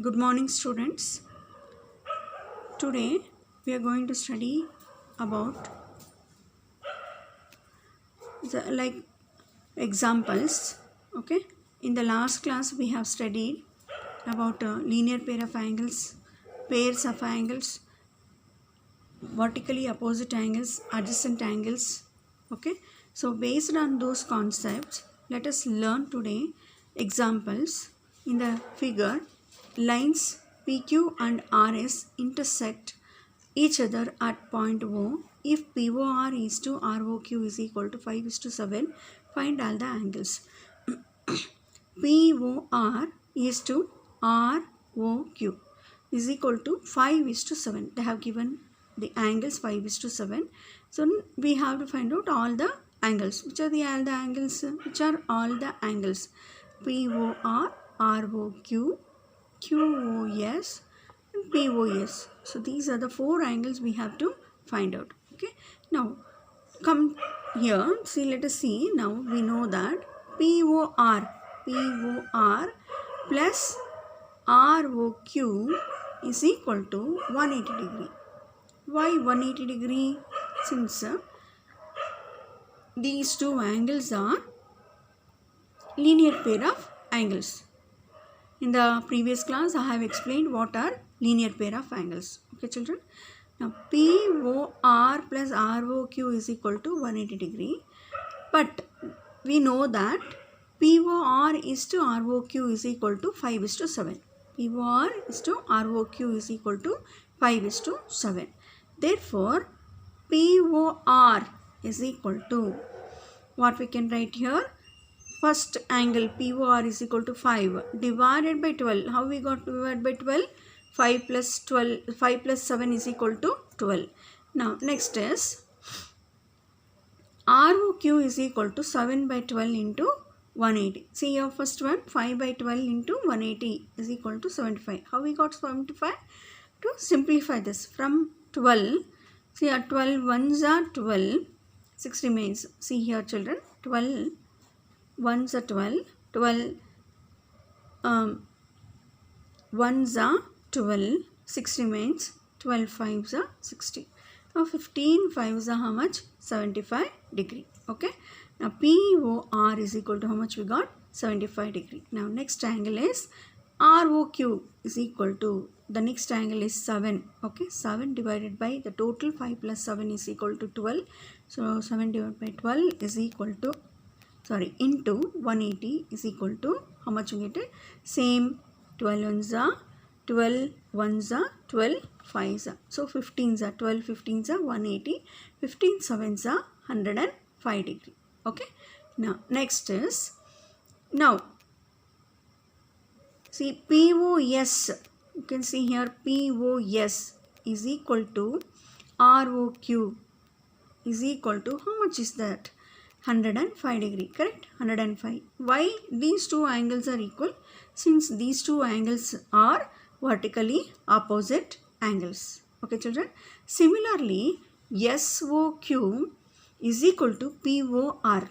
Good morning, students. Today we are going to study about the examples. Okay. In the last class we have studied about a linear pair of angles, pairs of angles, vertically opposite angles, adjacent angles. Okay. So based on those concepts, let us learn today examples. In the figure, lines PQ and RS intersect each other at point O. If POR is to ROQ is equal to 5:7, find all the angles. POR is to ROQ is equal to 5:7. They have given the angles 5:7. So we have to find out all the angles. Which are all the angles? Which are all the angles? POR, ROQ, QOS, and POS. So these are the four angles we have to find out. Okay. Now come here. See, let us see. Now we know that POR plus ROQ is equal to 180 degree. Why 180 degree? Since these two angles are linear pair of angles. In the previous class, I have explained what are linear pair of angles. Okay, children. Now, POR plus ROQ is equal to 180 degree. But we know that POR is to ROQ is equal to 5:7. POR is to ROQ is equal to 5:7. Therefore, POR is equal to, what we can write here? First angle POR is equal to 5 divided by 12. How we got to divide by 12? 5 plus 7 is equal to 12. Now next is ROQ is equal to 7 by 12 into 180. See your first one, 5 by 12 into 180 is equal to 75. How we got 75? To simplify this from 12, see here 12 ones are 12, 6 remains. See here children, 12 ones are 12, 12 ones are 12, 6 remains, 12 fives are 60. Now 15 fives are how much? 75 degree. Okay. Now POR is equal to how much we got? 75 degree. Now next angle is ROQ is equal to, the next angle is 7. Okay. 7 divided by the total 5 plus 7 is equal to 12. So 7 divided by 12 is equal to, into 180 is equal to, how much you get it? Same 12 ones are 12 ones are 12 fives are. So 15s are 12 15s are 180, 15 sevens are 105 degree. Okay. Now next is, now see POS, you can see here POS is equal to ROQ is equal to, how much is that? 105 degree, correct? 105. Why these two angles are equal? Since these two angles are vertically opposite angles. Okay children. Similarly, SOQ is equal to POR.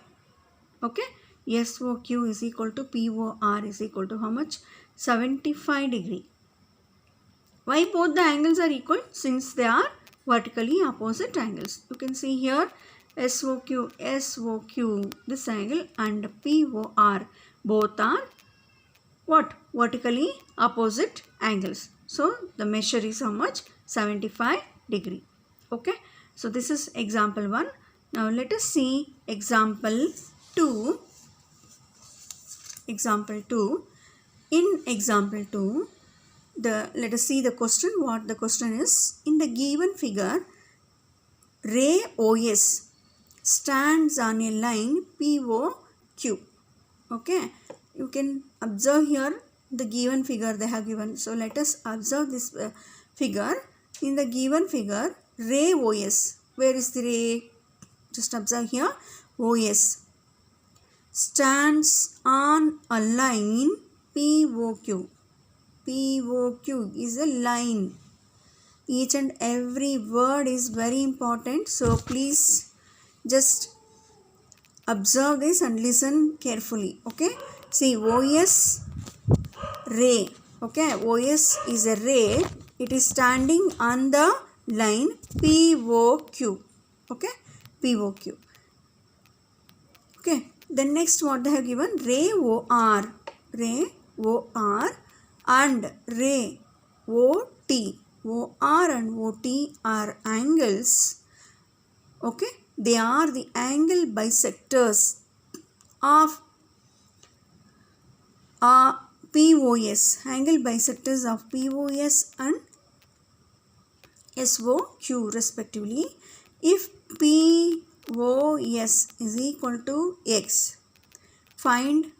Okay. SOQ is equal to POR is equal to how much? 75 degree. Why both the angles are equal? Since they are vertically opposite angles. You can see here SOQ, this angle, and POR, both are what? Vertically opposite angles. So the measure is how much? 75 degree. Okay. So this is example 1. Now let us see example 2. Example 2. In example 2, let us see the question. What the question is? In the given figure, ray OS stands on a line POQ. Okay. You can observe here the given figure they have given. So let us observe this figure. In the given figure, ray OS. Where is the ray? Just observe here. OS stands on a line POQ. POQ is a line. Each and every word is very important. So please just observe this and listen carefully. Okay. See, OS ray Okay, OS is a ray. It is standing on the line POQ. Okay, POQ. Okay, then next what they have given, ray OR and ray OT. OR and OT are angles. Okay, they are the angle bisectors of POS, angle bisectors of POS and SOQ respectively. If POS is equal to X, find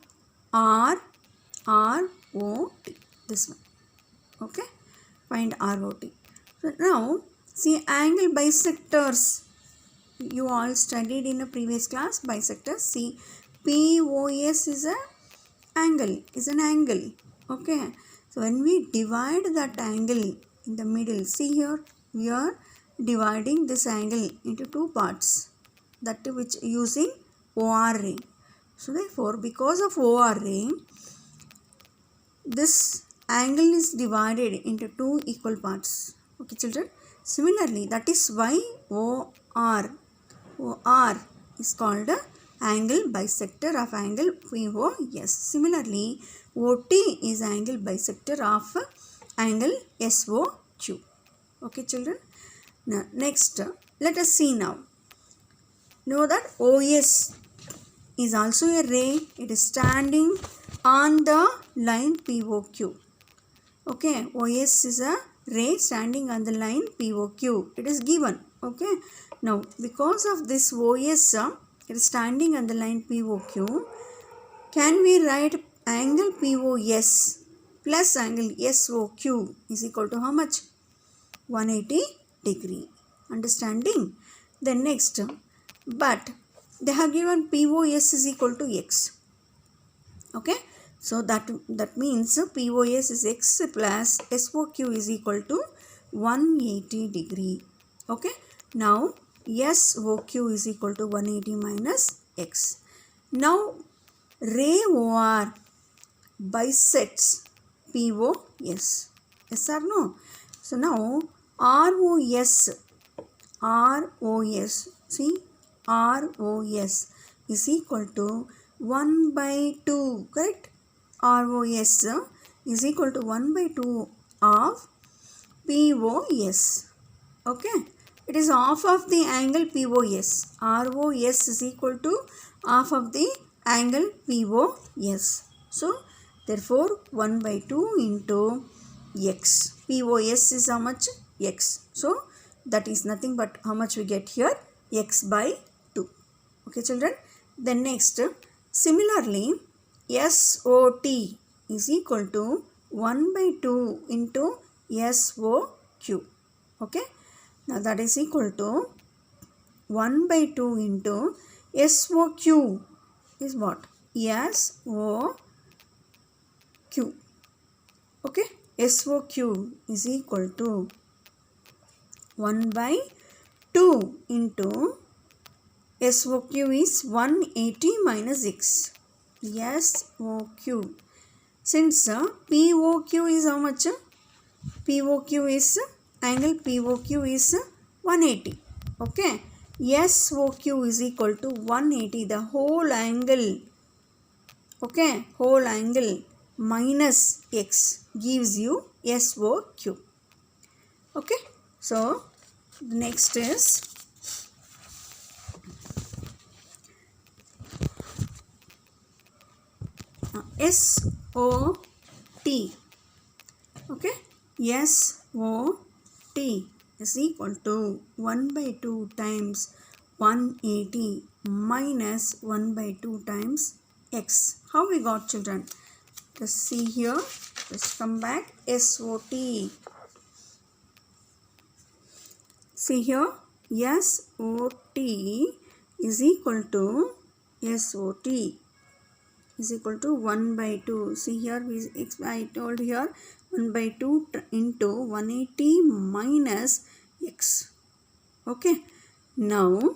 ROT, this one. Okay, find ROT. So now see angle bisectors, you all studied in a previous class, bisectors. See, POS is an angle. Okay, so when we divide that angle in the middle, see here, we are dividing this angle into two parts, that which using OR ray. So therefore, because of OR ray, this angle is divided into two equal parts. Okay, children. Similarly, that is why OR is called a angle bisector of angle POS. Similarly, OT is angle bisector of angle SOQ. Okay, children. Now, next, let us see now. Know that OS is also a ray. It is standing on the line POQ. Okay, OS is a ray standing on the line POQ. It is given. Okay. Now, because of this OS, it is standing on the line POQ, can we write angle POS plus angle SOQ is equal to how much? 180 degree. Understanding? Then next, but they have given POS is equal to X. Okay. So that means POS is X plus SOQ is equal to 180 degree. Okay. Now SOQ is equal to 180 minus X. Now ray OR bisects POS. Yes or no? So now ROS, see, ROS is equal to 1 by 2, correct? ROS is equal to 1 by 2 of POS. Okay, it is half of the angle POS. ROS is equal to half of the angle POS. So therefore 1 by 2 into X. POS is how much? X. So that is nothing but how much we get here? X by 2. Okay, children. Then next, similarly, SOT is equal to 1 by 2 into SOQ. Okay. Now that is equal to 1 by 2 into SOQ is what? SOQ. Okay. SOQ is equal to 1 by 2 into SOQ is 180 minus X. SOQ. Since POQ is how much? POQ is, angle POQ is 180. Okay. SOQ is equal to 180. The whole angle. Okay. Whole angle minus X gives you SOQ. Okay. So, next is SOT. Okay. SOT is equal to 1 by 2 times 180 minus 1 by 2 times X. How we got, children? Just see here. Just come back. SOT. See here. SOT is equal to SOT is equal to 1 by 2. See here, I told here 1 by 2 into 180 minus X. Okay. Now,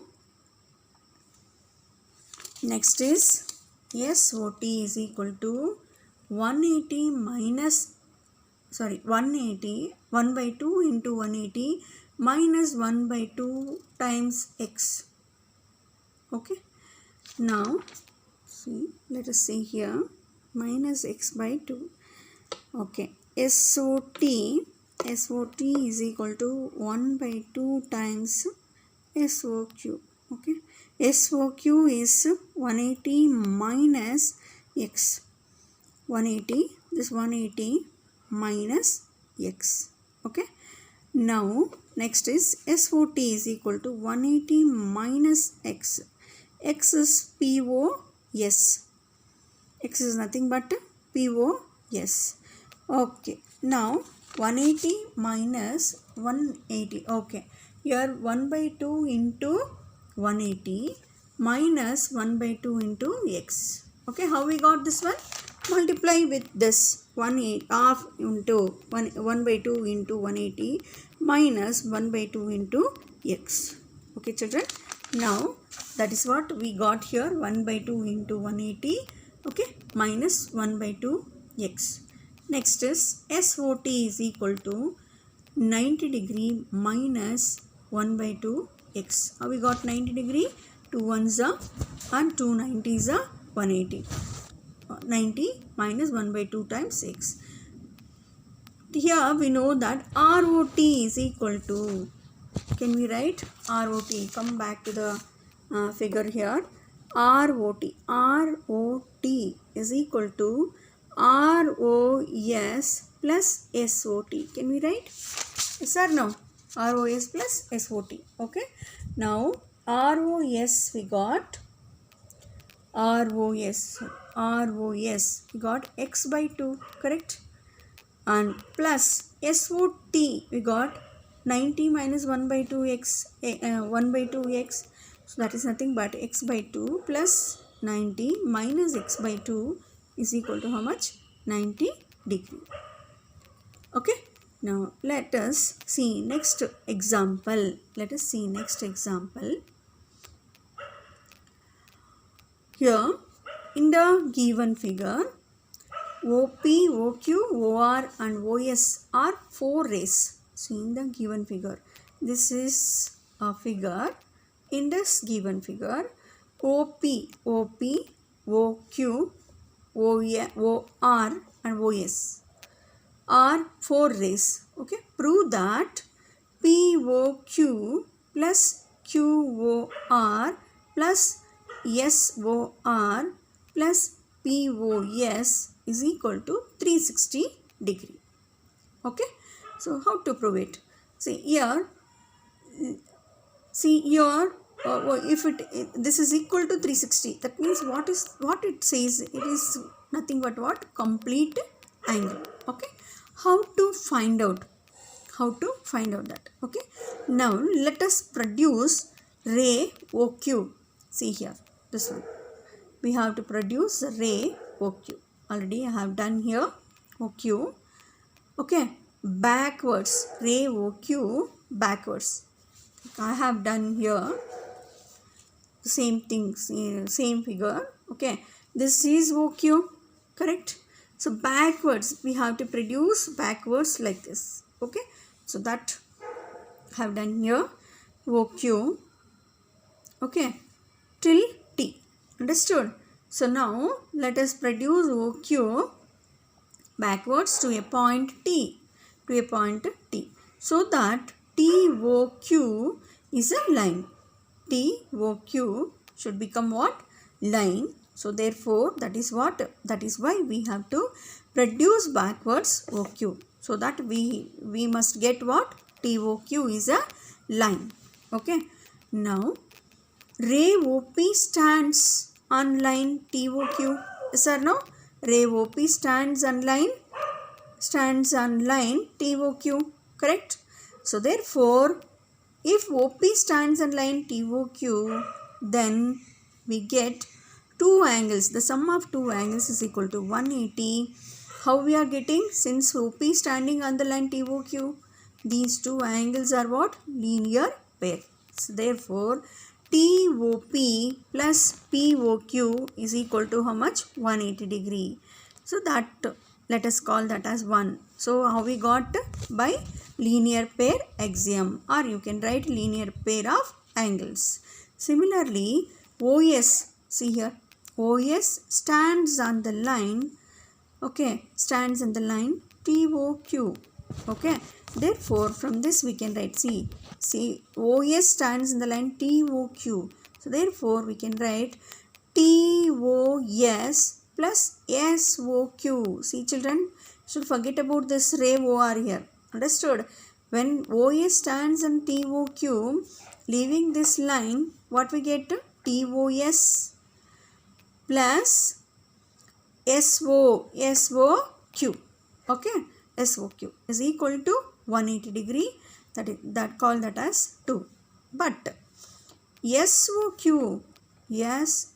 next is SOT is equal to 180 minus 180, 1 by 2 into 180 minus 1 by 2 times x. Okay. Now, see, let us see here, minus x by 2. Okay. SOT is equal to 1 by 2 times SOQ. Okay. SOQ is 180 minus x. 180, this 180 minus x. Okay. Now, next is SOT is equal to 180 minus x. X is POS. X is nothing but POS. Okay. Now, 180 minus 180. Okay. Here 1 by 2 into 180 minus 1 by 2 into x. Okay. How we got this one? Multiply with this 1 half into 1 by 2 into 180 minus 1 by 2 into x. Okay, children. Now, that is what we got here, 1 by 2 into 180, okay, minus 1 by 2 x. Next is SOT is equal to 90 degree minus 1 by 2 x. How we got 90 degree? 2 ones are and 2 90s are 180. 90 minus 1 by 2 times x. Here we know that ROT is equal to, can we write ROT? Come back to the figure here. ROT is equal to ROS plus SOT. Can we write? Yes or no? ROS plus SOT. Okay. Now ROS we got ROS we got x by 2, correct? And plus SOT we got 90 minus 1 by 2 x, 1 by 2 x. So that is nothing but x by 2 plus 90 minus x by 2 is equal to how much? 90 degree. Okay. Now let us see next example. Here in the given figure, OP, OQ, OR and OS are 4 rays. So in the given figure, this is a figure. In this given figure, OP, OQ, OR and OS are 4 rays. Okay. Prove that POQ plus QOR plus SOR plus POS is equal to 360 degree. Okay. So how to prove it? See here, if this is equal to 360, that means what it says? It is nothing but what? Complete angle. Okay. How to find out that? Okay. Now let us produce ray OQ. See here, this one. We have to produce ray OQ. Already I have done here OQ. Okay. Backwards, ray OQ backwards. I have done here same things, same figure. Okay. This is OQ, correct? So backwards, we have to produce backwards like this. Okay. So that I have done here OQ. Okay. Till T. Understood? So now let us produce OQ backwards to a point T. So that TOQ is a line. TOQ should become what? Line. So therefore that is why we have to produce backwards OQ. So that we must get what? TOQ is a line. Okay. Now ray OP stands on line TOQ. Yes or no? Ray OP stands on line TOQ. Correct? So therefore, if OP stands on line TOQ, then we get two angles. The sum of two angles is equal to 180. How we are getting? Since OP standing on the line TOQ, these two angles are what? Linear pair. So therefore, TOP plus POQ is equal to how much? 180 degree. So that let us call that as 1. So how we got? By linear pair axiom, or you can write linear pair of angles. Similarly, OS, see here, OS stands on the line, okay, stands on the line TOQ, okay. Therefore, from this we can write, see, OS stands in the line TOQ. So, therefore, we can write TOS plus SOQ. See, children, should forget about this ray OR here. Understood? When OS stands in TOQ, leaving this line, what we get? TOS plus SOQ. Okay, SOQ is equal to 180 degree. That call that as 2. But SOQ is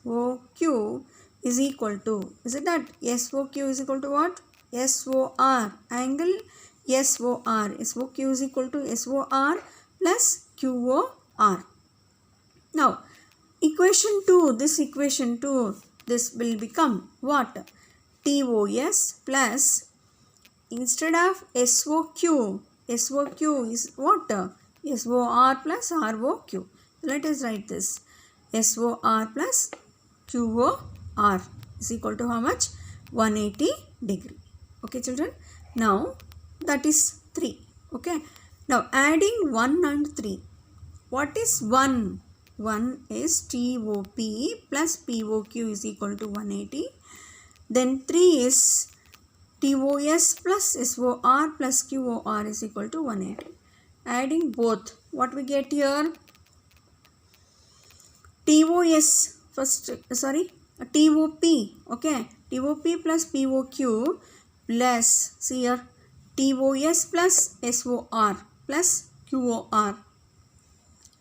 equal to, is it that SOQ is equal to what? SOR, angle SOR. SOQ is equal to SOR plus QOR. Now, equation 2, this will become what? TOS plus, instead of SOQ is what? SOR plus ROQ. Let us write this. SOR plus QOR is equal to how much? 180 degree. Okay, children. Now, that is 3. Okay. Now, adding 1 and 3. What is 1? 1 is TOP plus POQ is equal to 180. Then 3 is TOS plus SOR plus QOR is equal to 180. Adding both, what we get here? TOS first, TOP, okay, TOP plus POQ plus, see here, TOS plus SOR plus QOR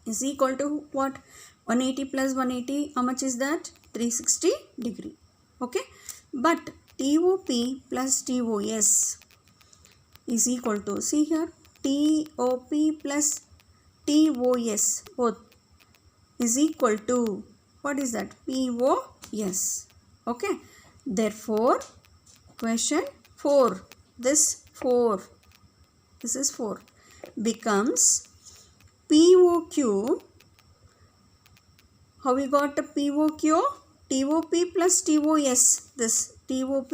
is equal to what? 180 plus 180, how much is that? 360 degree, okay. But TOP plus TOS is equal to, see here, TOP plus TOS both is equal to, what is that? POS, okay. Therefore, question 4, this is 4 becomes POQ. How we got the POQ? TOP plus TOS, this TOP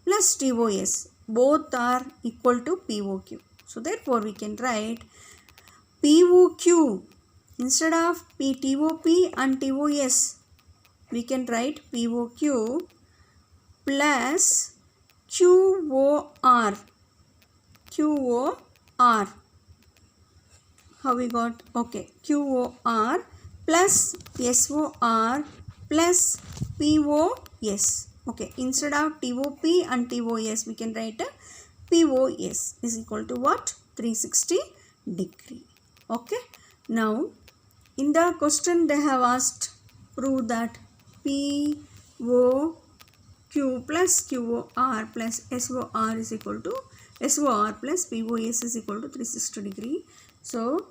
plus TOS, both are equal to POQ. So, therefore, we can write POQ, instead of TOP and TOS, we can write POQ plus QOR. How we got? Okay, QOR plus SOR plus POS. Okay, instead of TOP and TOS, we can write a POS is equal to what? 360 degree. Okay. Now, in the question they have asked, prove that POQ plus QOR plus SOR is equal to, SOR plus POS is equal to 360 degree. So,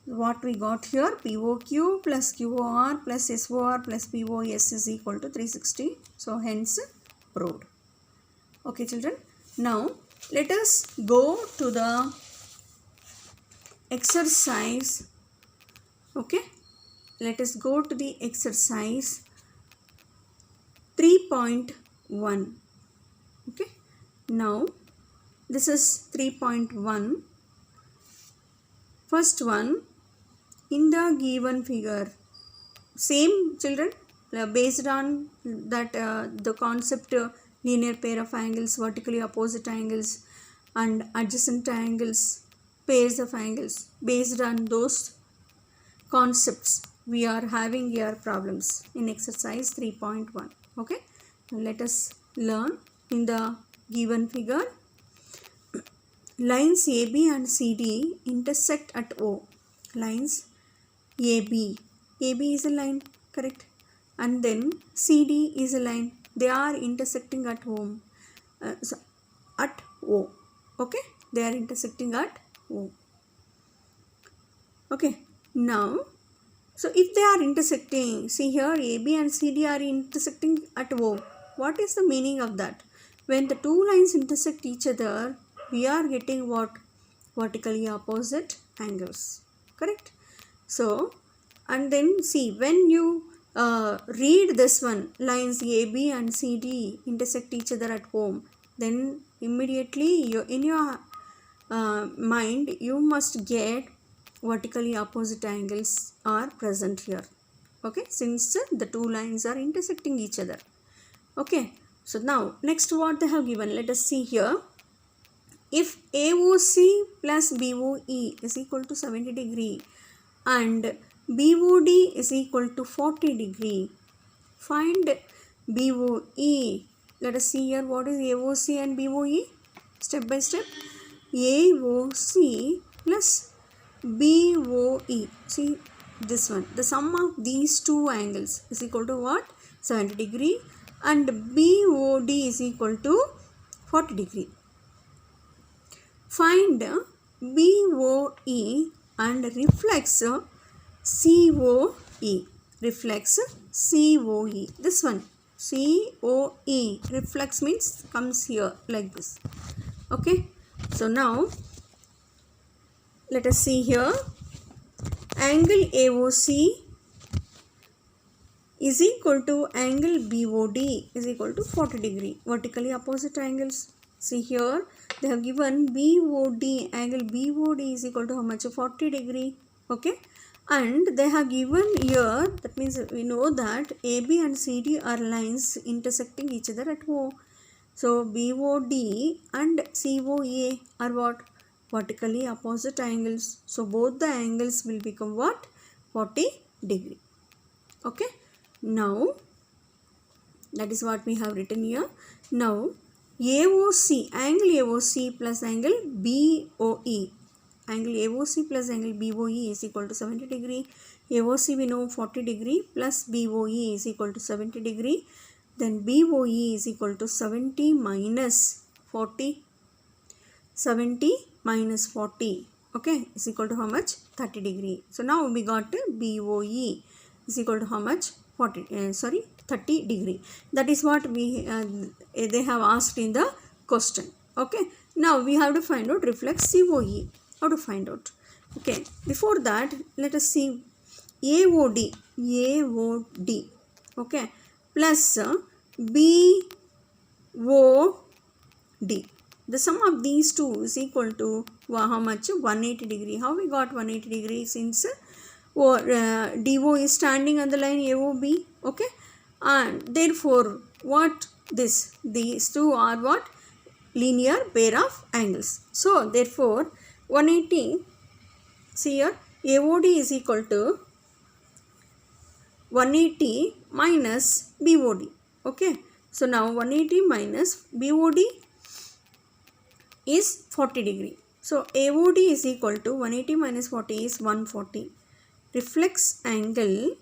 what we got here? POQ plus QOR plus SOR plus POS is equal to 360. So, hence proved. Okay, children. Now, let us go to the exercise. Okay. Let us go to the exercise 3.1. Okay. Now, this is 3.1. First one, in the given figure, same children, based on that the concept linear pair of angles, vertically opposite angles and adjacent angles, pairs of angles, based on those concepts we are having here problems in exercise 3.1. Okay, now let us learn. In the given figure, lines AB and CD intersect at O. Lines AB is a line, correct, and then CD is a line. They are intersecting at O. At O. Okay, they are intersecting at O. Okay, now, so if they are intersecting, see here AB and CD are intersecting at O. What is the meaning of that? When the two lines intersect each other, we are getting what? Vertically opposite angles, correct? So, and then see, when you read this one, lines AB and CD intersect each other at home, then immediately in your mind you must get vertically opposite angles are present here, okay, since the two lines are intersecting each other. Okay, so now next what they have given, let us see here. If AOC plus BOE is equal to 70 degree and BOD is equal to 40 degree, find BOE. Let us see here what is AOC and BOE step by step. AOC plus BOE. See this one. The sum of these two angles is equal to what? 70 degree, and BOD is equal to 40 degree. Find BOE and reflex COE. Reflex COE. This one. COE. Reflex means comes here like this. Okay. So now let us see here. Angle AOC is equal to angle BOD is equal to 40 degree. Vertically opposite angles. See here, they have given BOD, angle BOD is equal to how much? 40 degree. Okay. And they have given here, that means we know that AB and CD are lines intersecting each other at O. So BOD and COA are what? Vertically opposite angles. So both the angles will become what? 40 degree. Okay. Now that is what we have written here. Now AOC, angle AOC plus angle BOE. Angle AOC plus angle BOE is equal to 70 degree. AOC we know 40 degree plus BOE is equal to 70 degree. Then BOE is equal to 70 minus 40. 70 minus 40. Okay, is equal to how much? 30 degree. So now we got BOE is equal to how much? 30 degree. That is what we they have asked in the question. Okay. Now we have to find out reflex COE. How to find out? Okay. Before that, let us see AOD. AOD. Okay. Plus BOD. The sum of these two is equal to how much? 180 degree. How we got 180 degree? Since DO is standing on the line AOB. Okay. And therefore, what this? These two are what? Linear pair of angles. So, therefore, 180, see here, AOD is equal to 180 minus BOD. Okay. So, now 180 minus BOD is 40 degree. So, AOD is equal to 180 minus 40 is 140. Reflex angle,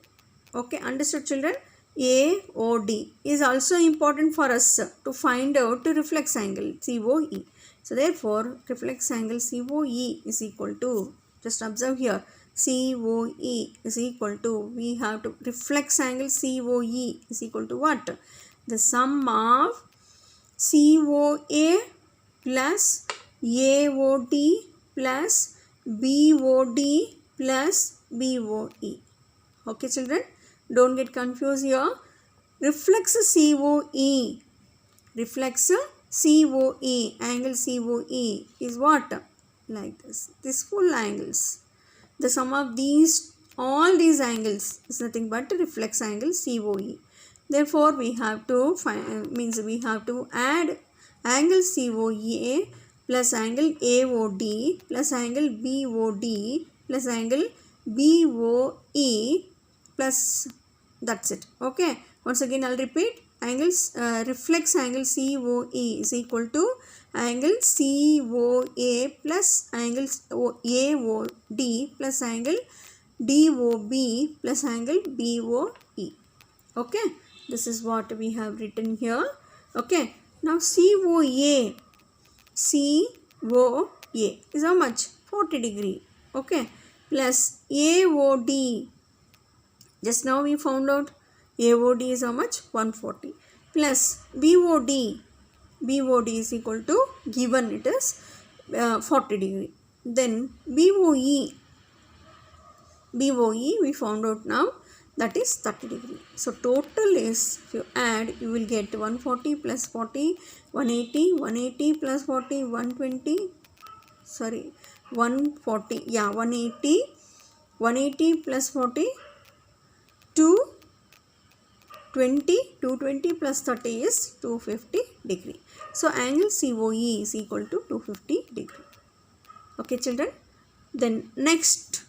okay, understood children? AOD is also important for us to find out the reflex angle COE. So, therefore, reflex angle COE is equal to, just observe here, COE is equal to, we have to, reflex angle COE is equal to what? The sum of COA plus AOD plus BOD plus BOE. Okay children, don't get confused here. Reflex COE, reflex COE, angle COE is what? Like this. This full angles. The sum of these, all these angles is nothing but reflex angle COE. Therefore, we have to find, we have to add angle COA plus angle AOD plus angle BOD plus angle BOE plus, that's it. Okay. Once again, I'll repeat. Angles, reflex angle COE is equal to angle COA plus angle AOD plus angle DOB plus angle BOE. Okay. This is what we have written here. Okay. Now COA is how much? 40 degree. Okay. Plus AOD. Just now we found out AOD is how much? 140. Plus BOD. BOD is equal to, given it is 40 degree. Then BOE we found out now, that is 30 degree. So total is, if you add, you will get 140 plus 40, 180, 180 plus 40, 120, sorry, 140, yeah, 180, 180 plus 40, 220, 220 plus 30 is 250 degree. So angle COE is equal to 250 degree. Okay children. Then next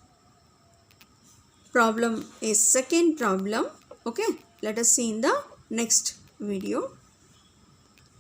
problem is second problem. Okay, let us see in the next video.